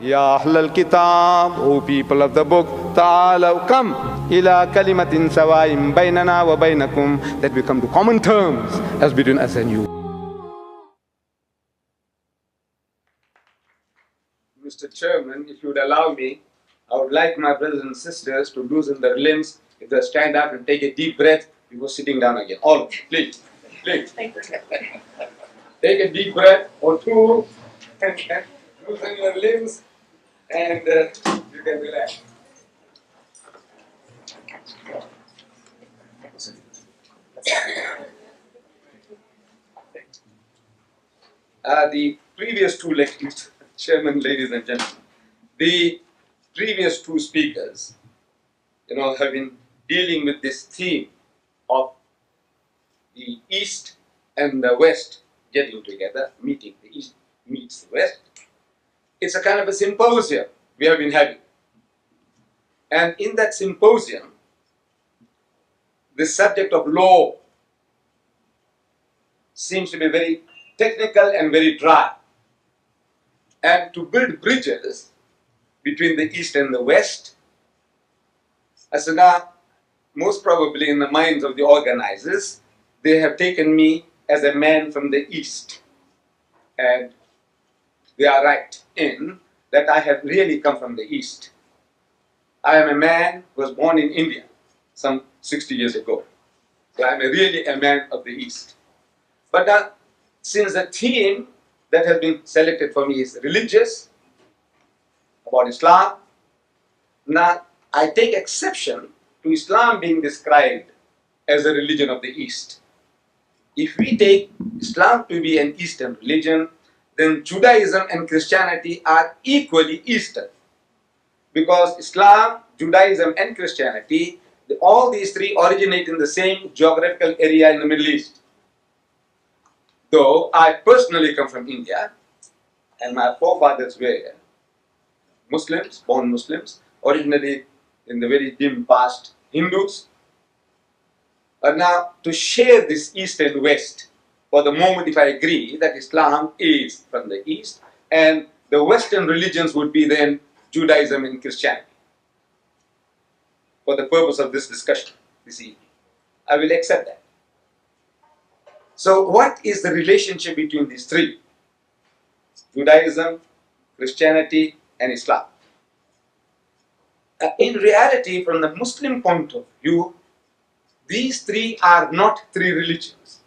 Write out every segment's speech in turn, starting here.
Ya Ahlal Kitab, O people of the book, Ta'alaw, come, ila kalimatin sawaim baynana wa baynakum, that we come to common terms as between us and you. Mr. Chairman, if you would allow me, I would like my brothers and sisters to loosen their limbs, if they stand up and take a deep breath before sitting down again. All of you, please, please. Take a deep breath or two, and loosen your limbs, and you can relax. The previous two lectures, Chairman, ladies and gentlemen, the previous two speakers, have been dealing with this theme of the East and the West getting together, meeting. The East meets the West. It's a kind of a symposium we have been having. And in that symposium, the subject of law seems to be very technical and very dry. And to build bridges between the East and the West, as now, most probably in the minds of the organizers, they have taken me as a man from the East. And they are right in that I have really come from the East. I am a man who was born in India some 60 years ago. So I am really a man of the East. But now, since the theme that has been selected for me is religious, about Islam, now I take exception to Islam being described as a religion of the East. If we take Islam to be an Eastern religion, then Judaism and Christianity are equally Eastern. Because Islam, Judaism and Christianity, all these three originate in the same geographical area in the Middle East. Though I personally come from India, and my forefathers were Muslims, born Muslims, originally in the very dim past Hindus. And now to share this East and West, for the moment if I agree that Islam is from the East, and the Western religions would be then Judaism and Christianity, for the purpose of this discussion this evening, I will accept that. So what is the relationship between these three? Judaism, Christianity and Islam. In reality, from the Muslim point of view, these three are not three religions.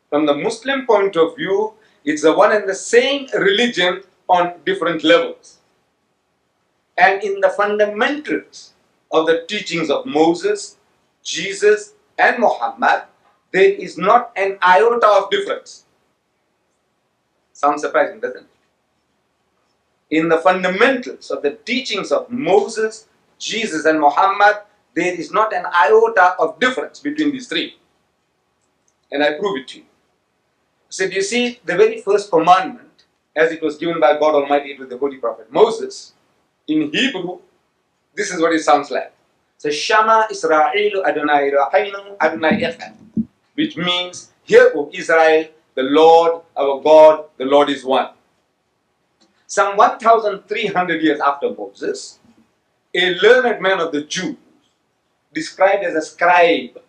From the Muslim point of view, it's the one and the same religion on different levels. And in the fundamentals of the teachings of Moses, Jesus and Muhammad, there is not an iota of difference. Sounds surprising, doesn't it? In the fundamentals of the teachings of Moses, Jesus and Muhammad, there is not an iota of difference between these three. And I prove it to you. So you see, the very first commandment, as it was given by God Almighty to the Holy Prophet Moses, in Hebrew, this is what it sounds like. So, Shama Israelu Adonai Rahaynu Adonai Echad, which means, hear, O Israel, the Lord, our God, the Lord is one. Some 1,300 years after Moses, a learned man of the Jews, described as a scribe,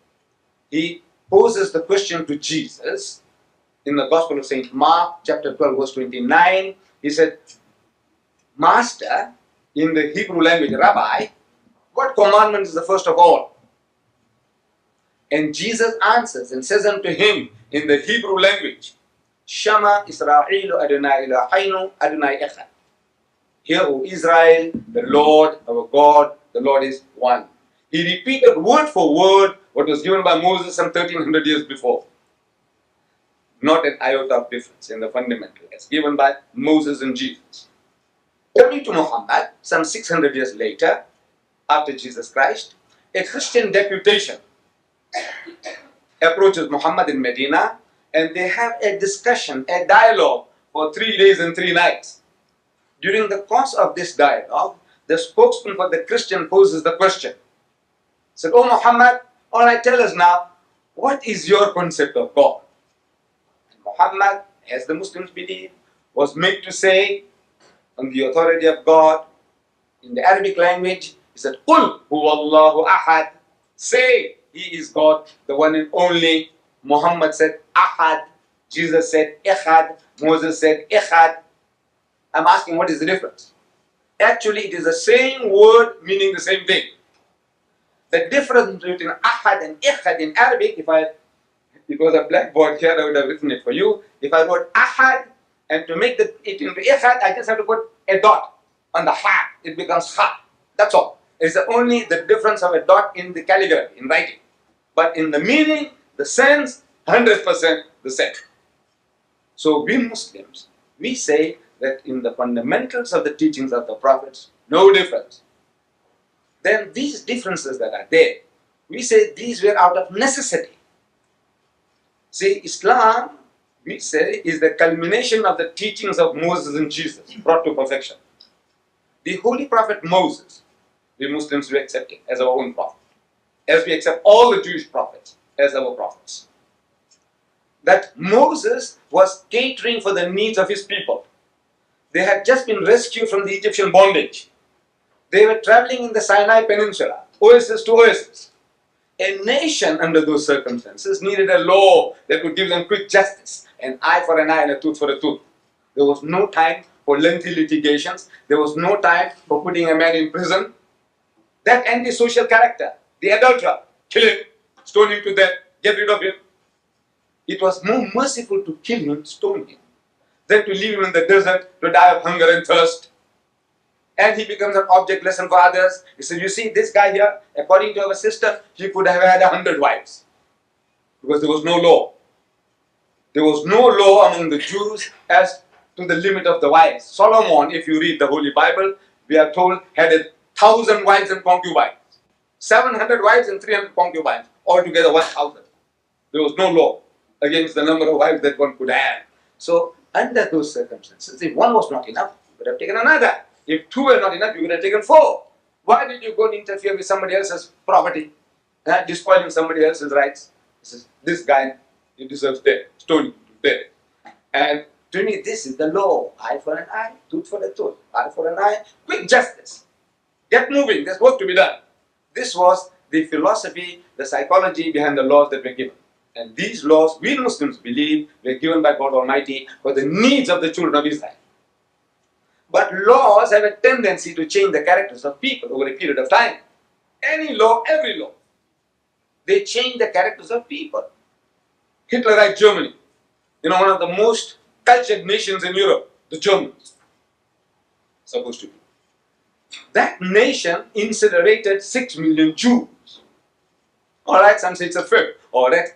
he poses the question to Jesus in the Gospel of St. Mark, chapter 12, verse 29. He said, Master, in the Hebrew language, Rabbi, what commandment is the first of all? And Jesus answers and says unto him in the Hebrew language, Shama Israelu Adonai Eloheinu Adonai Echad. Hear, O Israel, the Lord, our God, the Lord is one. He repeated word for word what was given by Moses some 1,300 years before. Not an iota of difference in the fundamental as given by Moses and Jesus. Coming to Muhammad, some 600 years later, after Jesus Christ, a Christian deputation approaches Muhammad in Medina, and they have a discussion, a dialogue for 3 days and 3 nights. During the course of this dialogue, the spokesman for the Christian poses the question. Said, "Oh Muhammad, all right, tell us now, what is your concept of God?" And Muhammad, as the Muslims believe, was made to say, on the authority of God. In the Arabic language, he said, "Qul huwallahu ahad." Say, He is God, the one and only. Muhammad said, "Ahad." Jesus said, "Echad." Moses said, "Echad." I'm asking, what is the difference? Actually, it is the same word meaning the same thing. The difference between Ahad and Echad in Arabic, it was a blackboard here, I would have written it for you. If I wrote Ahad, and to make it into Echad, I just have to put a dot on the Ha. It becomes Ha. That's all. It's only the difference of a dot in the calligraphy, in writing. But in the meaning, the sense, 100% the same. So we Muslims, we say that in the fundamentals of the teachings of the prophets, no difference. Then these differences that are there, we say these were out of necessity. See, Islam, we say, is the culmination of the teachings of Moses and Jesus, brought to perfection. The Holy Prophet Moses, we Muslims, we accept it as our own prophet, as we accept all the Jewish prophets as our prophets. That Moses was catering for the needs of his people. They had just been rescued from the Egyptian bondage. They were traveling in the Sinai Peninsula, oasis to oasis. A nation under those circumstances needed a law that would give them quick justice, an eye for an eye and a tooth for a tooth. There was no time for lengthy litigations. There was no time for putting a man in prison. That antisocial character, the adulterer, kill him, stone him to death, get rid of him. It was more merciful to kill him, stone him, than to leave him in the desert to die of hunger and thirst. And he becomes an object lesson for others. He said, you see, this guy here, according to our system, he could have had 100 wives. Because there was no law. There was no law among the Jews as to the limit of the wives. Solomon, if you read the Holy Bible, we are told, had 1,000 wives and concubines. 700 wives and 300 concubines. Altogether 1,000. There was no law against the number of wives that one could have. So, under those circumstances, if one was not enough, you would have taken another. If two were not enough, you would have taken four. Why did you go and interfere with somebody else's property? Despoiling somebody else's rights? This guy, he deserves death, stoning to death. And to me, this is the law. Eye for an eye, tooth for a tooth. Eye for an eye, quick justice. Get moving, there's work to be done. This was the philosophy, the psychology behind the laws that were given. And these laws, we Muslims believe, were given by God Almighty for the needs of the children of Israel. But laws have a tendency to change the characters of people over a period of time. Any law, every law, they change the characters of people. Hitlerite Germany, one of the most cultured nations in Europe, the Germans, supposed to be. That nation incinerated 6 million Jews. Alright, some say it's a fib. Alright,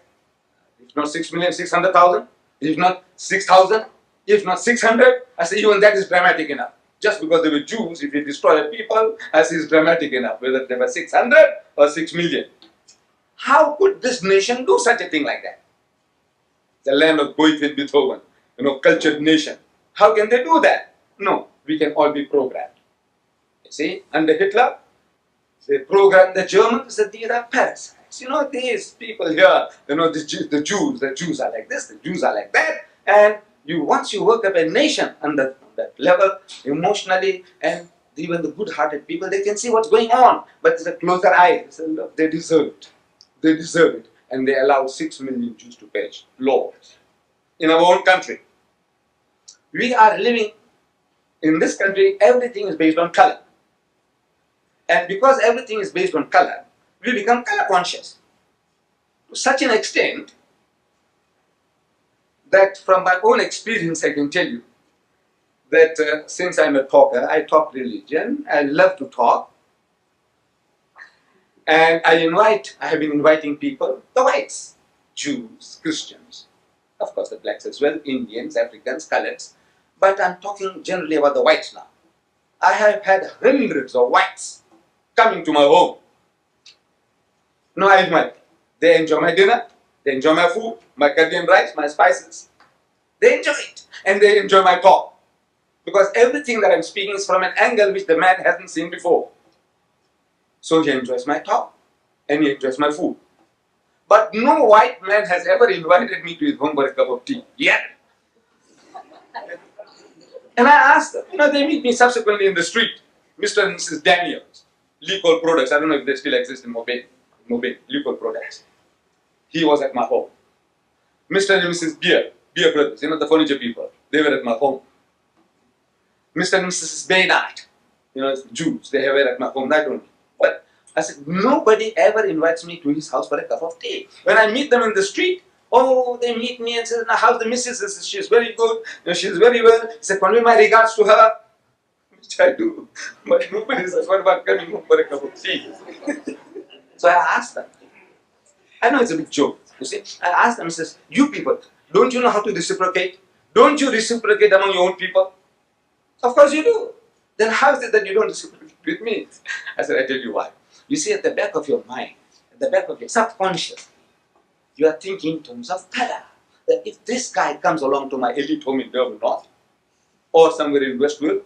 if not 6 million, 600,000, if not 6,000, if not 600, I say even that is dramatic enough. Just because they were Jews, if you destroy a people, I say it's dramatic enough, whether they were 600 or 6 million. How could this nation do such a thing like that? The land of Goethe and Beethoven, cultured nation. How can they do that? No, we can all be programmed. You see, under Hitler, they programmed the Germans that these are parasites. These people here, the Jews are like this, the Jews are like that, and once you work up a nation on that level, emotionally, and even the good-hearted people, they can see what's going on. But they close their eyes. They say, look, they deserve it. They deserve it. And they allow 6 million Jews to perish. Laws. In our own country. We are living in this country, everything is based on color. And because everything is based on color, we become color conscious. To such an extent that from my own experience I can tell you that since I'm a talker, I talk religion, I love to talk. And I have been inviting people, the whites, Jews, Christians, of course the blacks as well, Indians, Africans, coloreds. But I'm talking generally about the whites now. I have had hundreds of whites coming to my home. No, I invite them. They enjoy my dinner, they enjoy my food, my curry and rice, my spices. They enjoy it, and they enjoy my talk. Because everything that I'm speaking is from an angle which the man hasn't seen before. So he enjoys my talk, and he enjoys my food. But no white man has ever invited me to his home for a cup of tea. Yet. And I asked them, they meet me subsequently in the street. Mr. and Mrs. Daniels, Liquor Products. I don't know if they still exist in Mobile, Liquor Products. He was at my home. Mr. and Mrs. Beer Brothers, the furniture people. They were at my home. Mr. and Mrs. Deedat, Jews, they were at my home, not only. But I said, nobody ever invites me to his house for a cup of tea. When I meet them in the street, they meet me and say, now how's the missus? I said, she's very good, she's very well. He said, convey my regards to her. Which I do. But nobody says, what about coming home for a cup of tea? So I asked them. I know it's a big joke, you see. I asked them, I says, you people, don't you know how to reciprocate? Don't you reciprocate among your own people? Of course you do. Then how is it that you don't reciprocate with me? I said, I tell you why. You see, at the back of your mind, at the back of your subconscious, you are thinking in terms of color. That if this guy comes along to my elite home in Durban North, or somewhere in Westwood,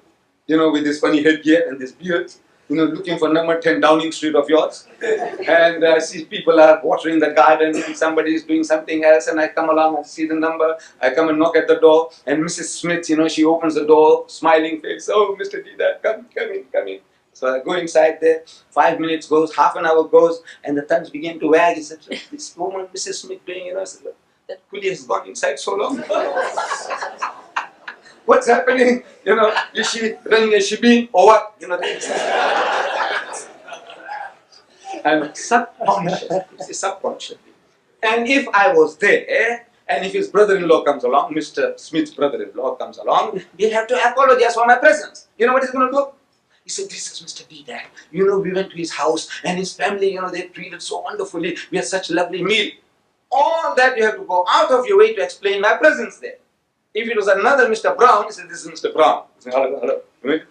with this funny headgear and this beard, looking for number 10 Downing Street of yours, and I see people are watering the garden, and somebody is doing something else, and I come along and see the number, I come and knock at the door, and Mrs. Smith, she opens the door, smiling face, oh, Mr. Deedat, come in. So I go inside there, 5 minutes goes, half an hour goes, and the thumbs begin to wag. He said, this woman, Mrs. Smith, doing, I said, that coolie has gone inside so long. What's happening? Is she running a shebeen or what? And subconscious. And if I was there, and if his brother-in-law comes along, Mr. Smith's brother-in-law comes along, he'll have to apologize for my presence. You know what he's going to do? He said, this is Mr. Deedat. We went to his house and his family, they treated so wonderfully. We had such a lovely meal. All that you have to go out of your way to explain my presence there. If it was another Mr. Brown, he said, this is Mr. Brown. He said, hello. But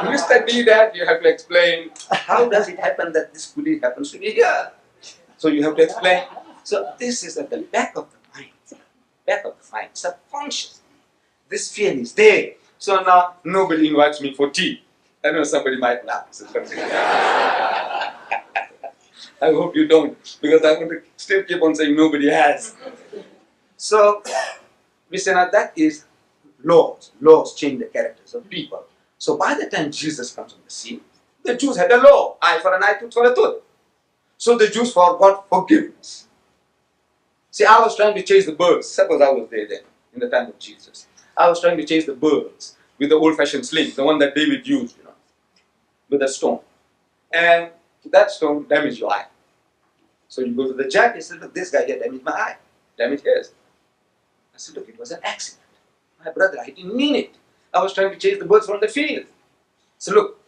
Mr. Deedat, you have to explain, how does it happen that this coolie happens to be here? So you have to explain. So this is at the back of the mind, subconscious. This fear is there. So now nobody invites me for tea. I know somebody might laugh. I hope you don't, because I want to still keep on saying nobody has. So we say now that is laws. Laws change the characters of people. So by the time Jesus comes on the scene, the Jews had a law, eye for an eye, tooth for a tooth. So the Jews forgot forgiveness. See, I was trying to chase the birds. Suppose I was there then, in the time of Jesus. I was trying to chase the birds with the old-fashioned sling, the one that David used, with a stone. And that stone damaged your eye. So you go to the judge, he said, look, this guy here damaged my eye, damaged his. I said, look, it was an accident. My brother, I didn't mean it. I was trying to chase the birds from the field. So look,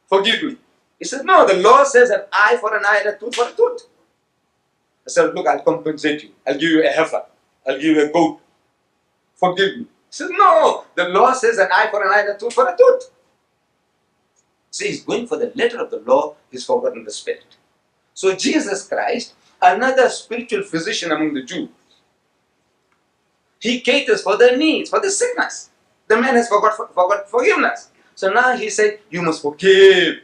forgive me. He said, no, the law says an eye for an eye and a tooth for a tooth. I said, look, I'll compensate you. I'll give you a heifer. I'll give you a goat. Forgive me. He says, no, the law says an eye for an eye and a tooth for a tooth. See, he's going for the letter of the law, he's forgotten the spirit. So Jesus Christ, another spiritual physician among the Jews, he caters for their needs, for the sickness. The man has forgot forgiveness. So now he said, you must forgive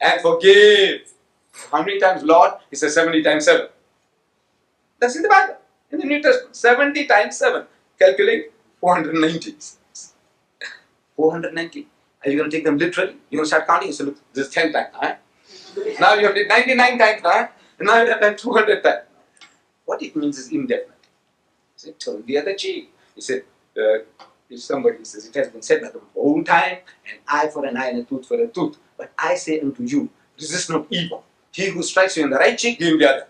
and forgive. How many times, Lord? He says 70 times 7. That's in the Bible, in the New Testament. 70 times 7. Calculate 490. 490. Are you going to take them literally? You're going to start counting? So look, this is 10 times. Huh? Now you have done 99 times. Huh? And now you have done 200 times. What it means is indefinite. He said, turn the other cheek. He said, if somebody says, it has been said by the whole time, an eye for an eye and a tooth for a tooth. But I say unto you, resist not evil. He who strikes you in the right cheek, give him the other.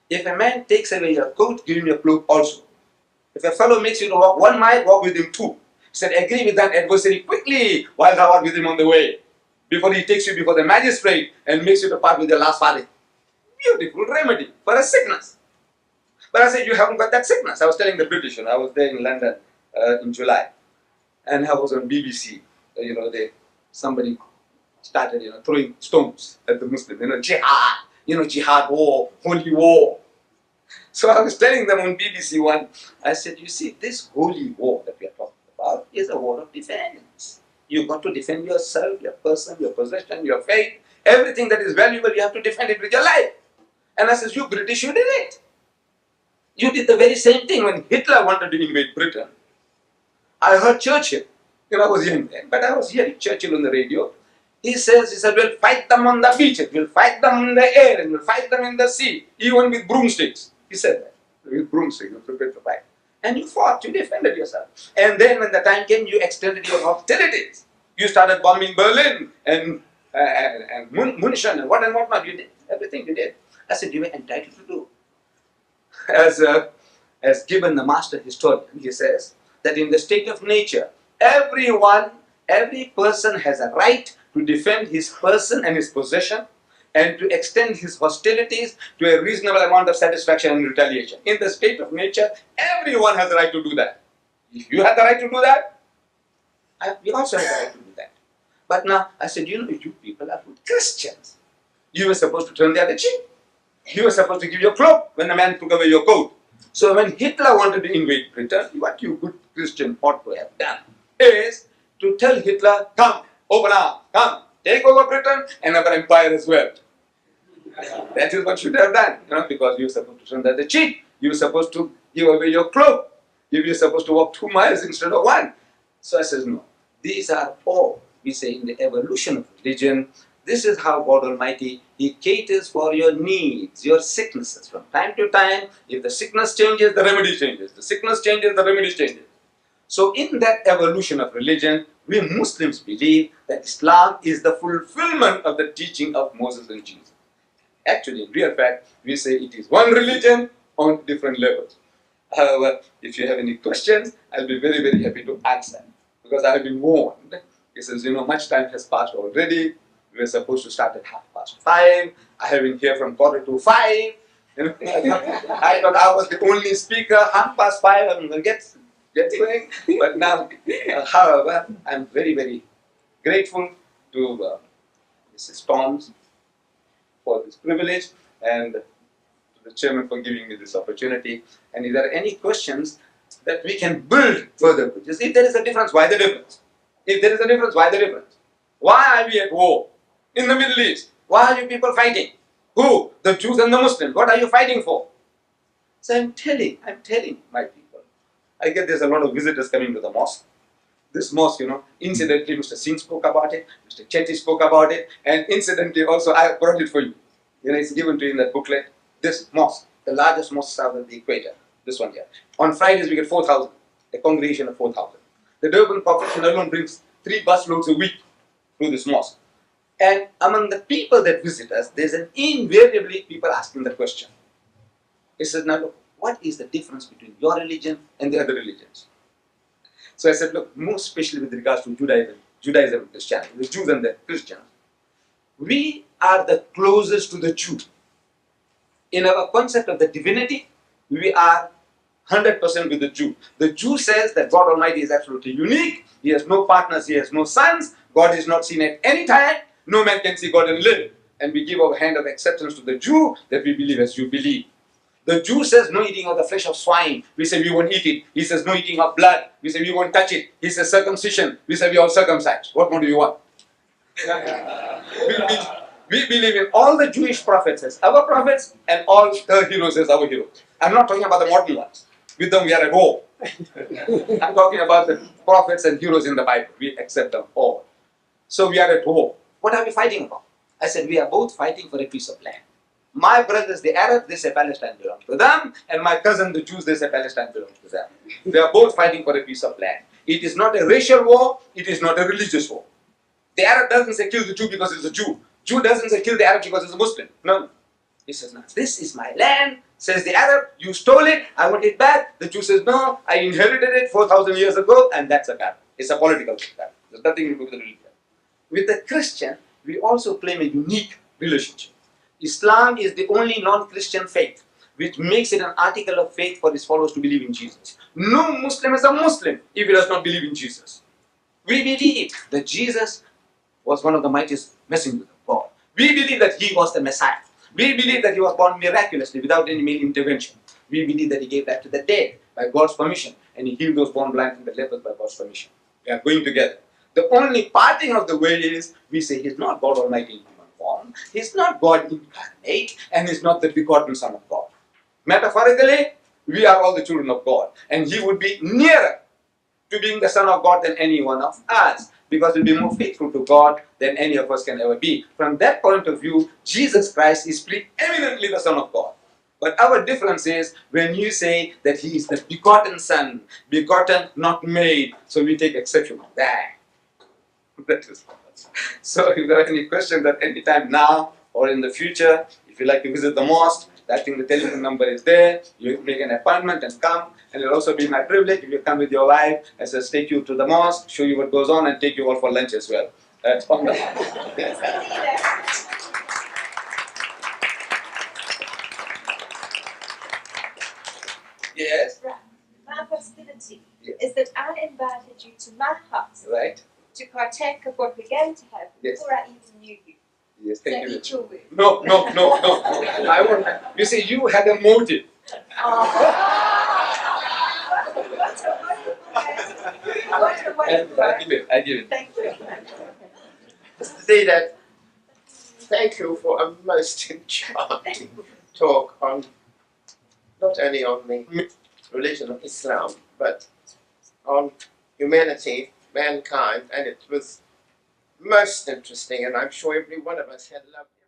If a man takes away your coat, give him your cloak also. If a fellow makes you to walk 1 mile, walk with him 2. He said, agree with that adversary quickly while thou art with him on the way, before he takes you before the magistrate and makes you to part with your last farthing. Beautiful remedy for a sickness. But I said, you haven't got that sickness. I was telling the British, I was there in London in July, and I was on BBC. Somebody started, throwing stones at the Muslims. Jihad, jihad war, holy war. So I was telling them on BBC one, I said, you see, this holy war that we are talking about is a war of defense. You've got to defend yourself, your person, your possession, your faith. Everything that is valuable, you have to defend it with your life. And I said, you British, you did it. You did the very same thing when Hitler wanted to invade Britain. I heard Churchill. I was young then, but I was hearing Churchill on the radio. He said, we'll fight them on the beaches, we'll fight them in the air, and we'll fight them in the sea, even with broomsticks. He said that. With broomsticks, you're prepared to fight. And you fought, you defended yourself. And then when the time came, you extended your hostilities. You started bombing Berlin and Munich and whatnot. You did everything you did. I said, you were entitled to do. As Gibbon, the master historian, he says that in the state of nature, every person has a right to defend his person and his possession and to extend his hostilities to a reasonable amount of satisfaction and retaliation. In the state of nature, everyone has the right to do that. If you have the right to do that, we also have the right to do that. But now, I said, you people are good Christians. You were supposed to turn the other cheek. You were supposed to give your cloak when the man took away your coat. So when Hitler wanted to invade Britain, what you good Christian ought to have done is to tell Hitler, come, open arms, come, take over Britain and our empire as well. That is what you should have done, because you were supposed to turn the other cheek. You were supposed to give away your cloak. You were supposed to walk 2 miles instead of 1. So I says, no, these are all, we say, in the evolution of religion. This is how God Almighty, He caters for your needs, your sicknesses. From time to time, if the sickness changes, the remedy changes. The sickness changes, the remedy changes. So in that evolution of religion, we Muslims believe that Islam is the fulfillment of the teaching of Moses and Jesus. Actually, in real fact, we say it is one religion on different levels. However, if you have any questions, I'll be very, very happy to answer. Because I have been warned. He says, much time has passed already. We were supposed to start at 5:30. I have been here from 4:45. I thought I was the only speaker. 5:30, I'm going to get going. But now, however, I'm very, very grateful to Mrs. Toms for this privilege and to the chairman for giving me this opportunity. And if there are any questions that we can build further bridges, if there is a difference, why the difference? If there is a difference, why the difference? Why are we at war? In the Middle East, why are you people fighting? Who? The Jews and the Muslims. What are you fighting for? So I'm telling my people. I get there's a lot of visitors coming to the mosque. This mosque, incidentally, Mr. Singh spoke about it, Mr. Chetty spoke about it, and incidentally also I brought it for you. It's given to you in that booklet. This mosque, the largest mosque south of the equator, this one here. On Fridays we get 4,000, a congregation of 4,000. The Durban population alone brings 3 busloads a week through this mosque. And among the people that visit us, there's invariably people asking the question. He says, now look, what is the difference between your religion and the other religions? So I said, look, most especially with regards to Judaism and Christianity, the Jews and the Christians, we are the closest to the Jew. In our concept of the divinity, we are 100% with the Jew. The Jew says that God Almighty is absolutely unique. He has no partners, He has no sons. God is not seen at any time. No man can see God and live. And we give our hand of acceptance to the Jew that we believe as you believe. The Jew says no eating of the flesh of swine. We say we won't eat it. He says no eating of blood. We say we won't touch it. He says circumcision. We say we all circumcised. What more do you want? We believe in all the Jewish prophets as our prophets and all the heroes as our heroes. I'm not talking about the modern ones. With them we are at war. I'm talking about the prophets and heroes in the Bible. We accept them all. So we are at war. What are we fighting about? I said we are both fighting for a piece of land. My brothers, the Arabs, they say Palestine belongs to them, and my cousin, the Jews, they say Palestine belongs to them. They are both fighting for a piece of land. It is not a racial war, it is not a religious war. The Arab doesn't say kill the Jew because he's a Jew. Jew doesn't say kill the Arab because he's a Muslim. No. He says, no, this is my land, says the Arab, you stole it, I want it back. The Jew says, no, I inherited it 4,000 years ago, and that's a battle. It's a political battle. There's nothing to do with the religion. With the Christian, we also claim a unique relationship. Islam is the only non-Christian faith which makes it an article of faith for its followers to believe in Jesus. No Muslim is a Muslim if he does not believe in Jesus. We believe that Jesus was one of the mightiest messengers of God. We believe that He was the Messiah. We believe that He was born miraculously without any male intervention. We believe that He gave life to the dead by God's permission, and He healed those born blind and the lepers by God's permission. We are going together. The only parting of the way is we say He's not God Almighty in human form, He's not God incarnate, and He's not the begotten Son of God. Metaphorically, we are all the children of God, and He would be nearer to being the Son of God than any one of us, because we'll be more faithful to God than any of us can ever be. From that point of view, Jesus Christ is preeminently the Son of God. But our difference is when you say that He is the begotten Son, begotten, not made, so we take exception of that. That is. So if there are any questions at any time now or in the future, if you like to visit the mosque, I think the telephone number is there. You make an appointment and come. And it'll also be my privilege if you come with your wife, as I take you to the mosque, show you what goes on, and take you all for lunch as well. That's on the. Yes. Right. My possibility is that I invited you to my house Right. to partake of what we're going to have Yes. before I even knew you. Yes. So Thank you. eat your word. No. I won't. You see, you had a motive. I give it. Thank you. Say that. Thank you for a most enchanting talk on not only on the religion of Islam, but on humanity, mankind, and it was most interesting, and I'm sure every one of us had loved it.